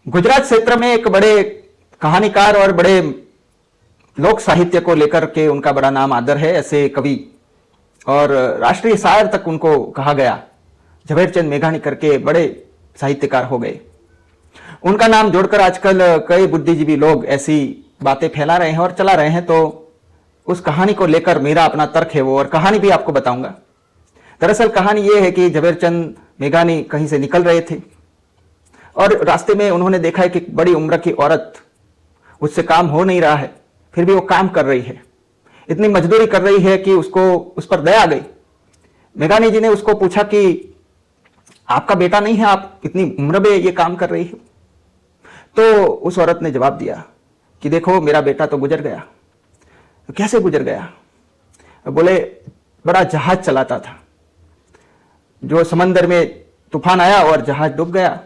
गुजरात क्षेत्र में एक बड़े कहानीकार और बड़े लोक साहित्य को लेकर के उनका बड़ा नाम आदर है। ऐसे कवि और राष्ट्रीय शायर तक उनको कहा गया। झवेरचंद मेघानी करके बड़े साहित्यकार हो गए। उनका नाम जोड़कर आजकल कई बुद्धिजीवी लोग ऐसी बातें फैला रहे हैं और चला रहे हैं। तो उस कहानी को लेकर मेरा अपना तर्क है वो, और कहानी भी आपको बताऊंगा। दरअसल कहानी ये है कि झवेरचंद मेघानी कहीं से निकल रहे थे और रास्ते में उन्होंने देखा है कि बड़ी उम्र की औरत, उससे काम हो नहीं रहा है, फिर भी वो काम कर रही है, इतनी मजदूरी कर रही है कि उसको उस पर दया आ गई। मेघानी जी ने उसको पूछा कि आपका बेटा नहीं है, आप इतनी उम्र में ये काम कर रही हो? तो उस औरत ने जवाब दिया कि देखो मेरा बेटा तो गुजर गया। तो कैसे गुजर गया? बोले बड़ा जहाज चलाता था, जो समंदर में तूफान आया और जहाज डूब गया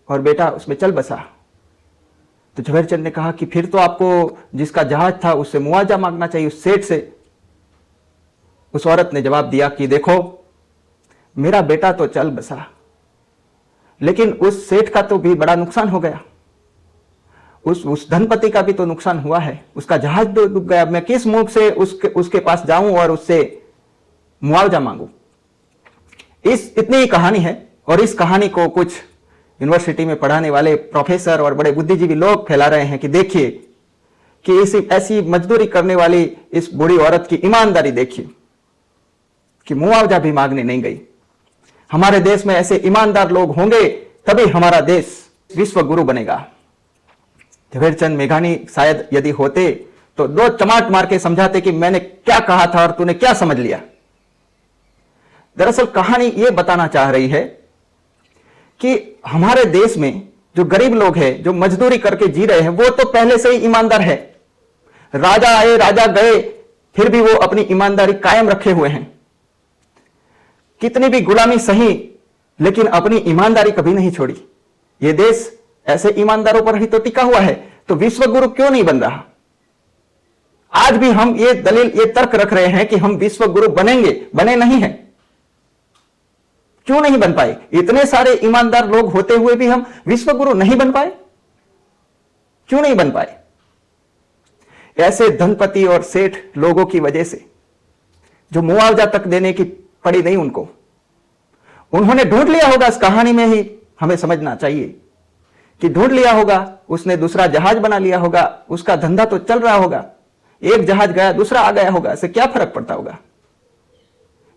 और बेटा उसमें चल बसा। तो झवेरचंद ने कहा कि फिर तो आपको जिसका जहाज था उससे मुआवजा मांगना चाहिए, उस सेठ से। उस औरत ने जवाब दिया कि देखो मेरा बेटा तो चल बसा, लेकिन उस सेठ का तो भी बड़ा नुकसान हो गया, उस धनपति का भी तो नुकसान हुआ है, उसका जहाज डूब गया। मैं किस मुंह से उसके पास जाऊं और उससे मुआवजा मांगू? इतनी ही कहानी है। और इस कहानी को कुछ यूनिवर्सिटी में पढ़ाने वाले प्रोफेसर और बड़े बुद्धिजीवी लोग फैला रहे हैं कि देखिए कि ऐसी मजदूरी करने वाली इस बूढ़ी औरत की ईमानदारी देखिए कि मुआवजा भी मांगने नहीं गई। हमारे देश में ऐसे ईमानदार लोग होंगे तभी हमारा देश विश्व गुरु बनेगा। झवेरचंद मेघानी शायद यदि होते तो दो चमाट मार के समझाते कि मैंने क्या कहा था और तूने क्या समझ लिया। दरअसल कहानी यह बताना चाह रही है कि हमारे देश में जो गरीब लोग हैं, जो मजदूरी करके जी रहे हैं, वो तो पहले से ही ईमानदार है। राजा आए राजा गए, फिर भी वो अपनी ईमानदारी कायम रखे हुए हैं। कितनी भी गुलामी सही, लेकिन अपनी ईमानदारी कभी नहीं छोड़ी। ये देश ऐसे ईमानदारों पर ही तो टिका हुआ है। तो विश्व गुरु क्यों नहीं बन रहा? आज भी हम ये दलील, ये तर्क रख रहे हैं कि हम विश्व गुरु बनेंगे, बने नहीं हैं। क्यों नहीं बन पाए? इतने सारे ईमानदार लोग होते हुए भी हम विश्व गुरु नहीं बन पाए। क्यों नहीं बन पाए? ऐसे धनपति और सेठ लोगों की वजह से, जो मुआवजा तक देने की पड़ी नहीं उनको। उन्होंने ढूंढ लिया होगा, इस कहानी में ही हमें समझना चाहिए कि ढूंढ लिया होगा, उसने दूसरा जहाज बना लिया होगा, उसका धंधा तो चल रहा होगा। एक जहाज गया दूसरा आ गया होगा, इससे क्या फर्क पड़ता होगा?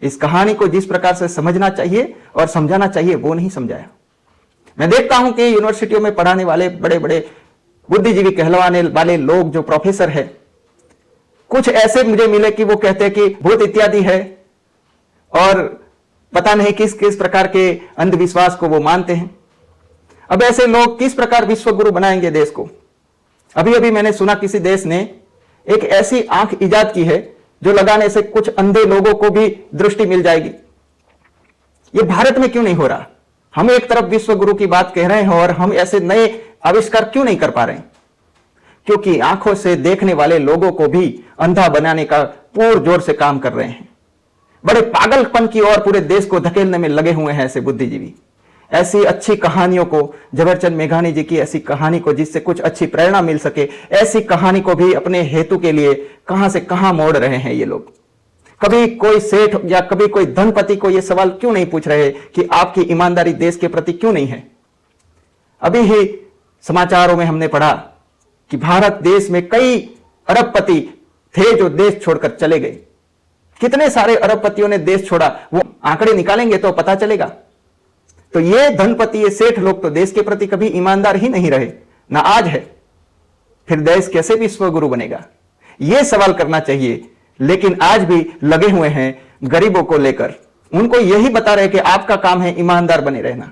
इस कहानी को जिस प्रकार से समझना चाहिए और समझाना चाहिए वो नहीं समझाया। मैं देखता हूं कि यूनिवर्सिटियों में पढ़ाने वाले बड़े बड़े बुद्धिजीवी कहलवाने वाले लोग, जो प्रोफेसर है, कुछ ऐसे मुझे मिले कि वो कहते हैं कि भूत इत्यादि है और पता नहीं किस किस प्रकार के अंधविश्वास को वो मानते हैं। अब ऐसे लोग किस प्रकार विश्व गुरु बनाएंगे देश को? अभी अभी मैंने सुना किसी देश ने एक ऐसी आंख इजाद की है जो लगाने से कुछ अंधे लोगों को भी दृष्टि मिल जाएगी। ये भारत में क्यों नहीं हो रहा? हम एक तरफ विश्व गुरु की बात कह रहे हैं और हम ऐसे नए आविष्कार क्यों नहीं कर पा रहे हैं? क्योंकि आंखों से देखने वाले लोगों को भी अंधा बनाने का पुरजोर से काम कर रहे हैं। बड़े पागलपन की ओर पूरे देश को धकेलने में लगे हुए हैं ऐसे बुद्धिजीवी। ऐसी अच्छी कहानियों को, झवेरचंद मेघानी जी की ऐसी कहानी को, जिससे कुछ अच्छी प्रेरणा मिल सके, ऐसी कहानी को भी अपने हेतु के लिए कहां से कहां मोड़ रहे हैं ये लोग। कभी कोई सेठ या कभी कोई धनपति को ये सवाल क्यों नहीं पूछ रहे कि आपकी ईमानदारी देश के प्रति क्यों नहीं है? अभी ही समाचारों में हमने पढ़ा कि भारत देश में कई अरबपति थे जो देश छोड़कर चले गए। कितने सारे अरबपतियों ने देश छोड़ा, वो आंकड़े निकालेंगे तो पता चलेगा। तो ये धनपति, ये सेठ लोग तो देश के प्रति कभी ईमानदार ही नहीं रहे, ना आज है। फिर देश कैसे विश्व गुरु बनेगा? यह सवाल करना चाहिए। लेकिन आज भी लगे हुए हैं गरीबों को लेकर। उनको यही बता रहे कि आपका काम है ईमानदार बने रहना,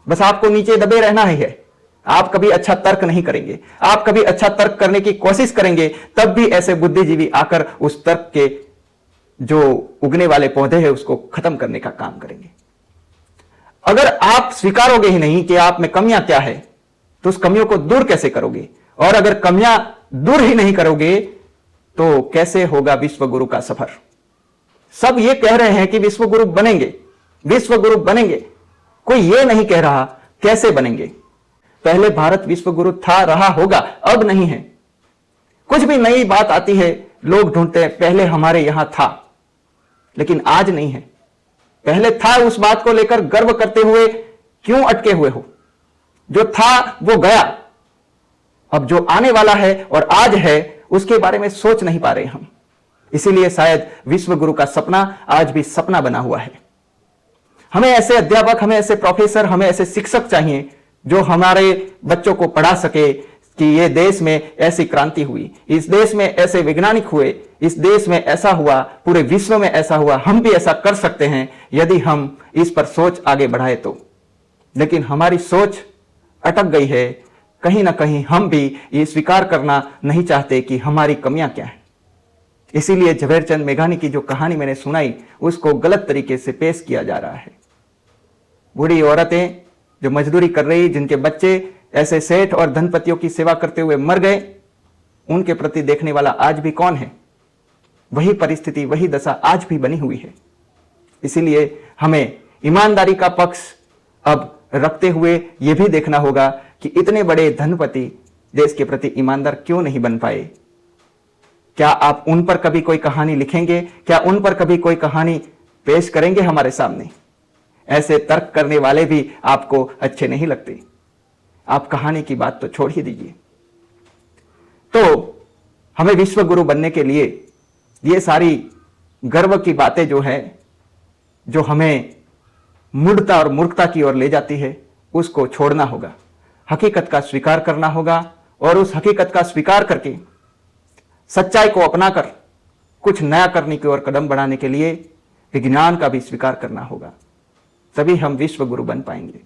बस आपको नीचे दबे रहना ही है। आप कभी अच्छा तर्क नहीं करेंगे। आप कभी अच्छा तर्क करने की कोशिश करेंगे तब भी ऐसे बुद्धिजीवी आकर उस तर्क के जो उगने वाले पौधे हैं उसको खत्म करने का काम करेंगे। अगर आप स्वीकारोगे ही नहीं कि आप में कमियां क्या है, तो उस कमियों को दूर कैसे करोगे? और अगर कमियां दूर ही नहीं करोगे तो कैसे होगा विश्व गुरु का सफर? सब ये कह रहे हैं कि विश्व गुरु बनेंगे, विश्व गुरु बनेंगे। कोई ये नहीं कह रहा कैसे बनेंगे। पहले भारत विश्व गुरु था, रहा होगा, अब नहीं है। कुछ भी नई बात आती है लोग ढूंढते हैं पहले हमारे यहां था, लेकिन आज नहीं है। पहले था, उस बात को लेकर गर्व करते हुए क्यों अटके हुए हो? जो था वो गया, अब जो आने वाला है और आज है उसके बारे में सोच नहीं पा रहे हम। इसीलिए शायद विश्व गुरु का सपना आज भी सपना बना हुआ है। हमें ऐसे अध्यापक, हमें ऐसे प्रोफेसर, हमें ऐसे शिक्षक चाहिए जो हमारे बच्चों को पढ़ा सके कि ये देश में ऐसी क्रांति हुई, इस देश में ऐसे वैज्ञानिक हुए, इस देश में ऐसा हुआ, पूरे विश्व में ऐसा हुआ, हम भी ऐसा कर सकते हैं यदि हम इस पर सोच आगे बढ़ाए तो। लेकिन हमारी सोच अटक गई है। कहीं ना कहीं हम भी ये स्वीकार करना नहीं चाहते कि हमारी कमियां क्या हैं। इसीलिए झवेरचंद मेघानी की जो कहानी मैंने सुनाई उसको गलत तरीके से पेश किया जा रहा है। बूढ़ी औरतें जो मजदूरी कर रही, जिनके बच्चे ऐसे सेठ और धनपतियों की सेवा करते हुए मर गए, उनके प्रति देखने वाला आज भी कौन है? वही परिस्थिति, वही दशा आज भी बनी हुई है। इसीलिए हमें ईमानदारी का पक्ष अब रखते हुए यह भी देखना होगा कि इतने बड़े धनपति देश के प्रति ईमानदार क्यों नहीं बन पाए। क्या आप उन पर कभी कोई कहानी लिखेंगे? क्या उन पर कभी कोई कहानी पेश करेंगे हमारे सामने? ऐसे तर्क करने वाले भी आपको अच्छे नहीं लगते। आप कहानी की बात तो छोड़ ही दीजिए। तो हमें विश्व गुरु बनने के लिए ये सारी गर्व की बातें जो है, जो हमें मूढ़ता और मूर्खता की ओर ले जाती है, उसको छोड़ना होगा। हकीकत का स्वीकार करना होगा और उस हकीकत का स्वीकार करके सच्चाई को अपनाकर कुछ नया करने की ओर कदम बढ़ाने के लिए विज्ञान का भी स्वीकार करना होगा। तभी हम विश्व गुरु बन पाएंगे।